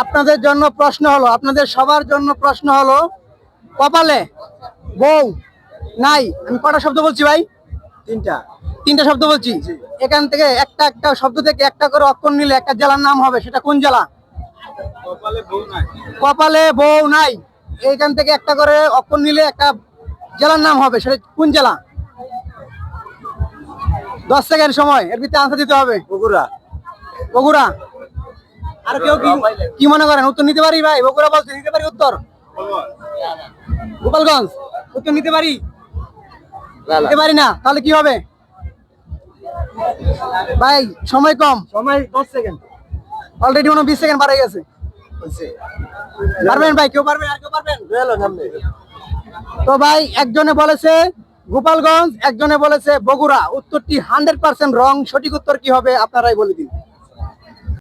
আপনাদের জন্য প্রশ্ন হলো, আপনাদের সবার জন্য প্রশ্ন হলো, কপালে বউ নাই। আমি কটা শব্দ বলছি ভাই? তিনটা শব্দ বলছি। এখান থেকে একটা একটা শব্দ থেকে একটা করে অক্ষর নিলে একটা জেলার নাম হবে, সেটা কোন জেলা? কপালে বউ নাই, এইখান থেকে একটা করে অক্ষর নিলে একটা জেলার নাম হবে, সেটা কোন জেলা? 10 সেকেন্ড সময়, এর ভিতরে আনসার দিতে হবে। বগুড়া। আর কেউ কি মনে করেন উত্তর নিতে পারি ভাই? বগুড়া বলছে, নিতে পারি উত্তর? গোপালগঞ্জ। উত্তর নিতে পারি? নিতে পারি না, তাহলে কি হবে ভাই? সময় কম, সময় 10 সেকেন্ড, অলরেডি 20 সেকেন্ড পার হয়ে গেছে। পারবেন ভাই? কেউ পারবেন? আর কেউ পারবেন? তো ভাই একজনে বলেছে গোপালগঞ্জ, একজনে বলেছে বগুড়া। উত্তরটি 100% রং। সঠিক উত্তর কি হবে আপনারাই বলে দিন।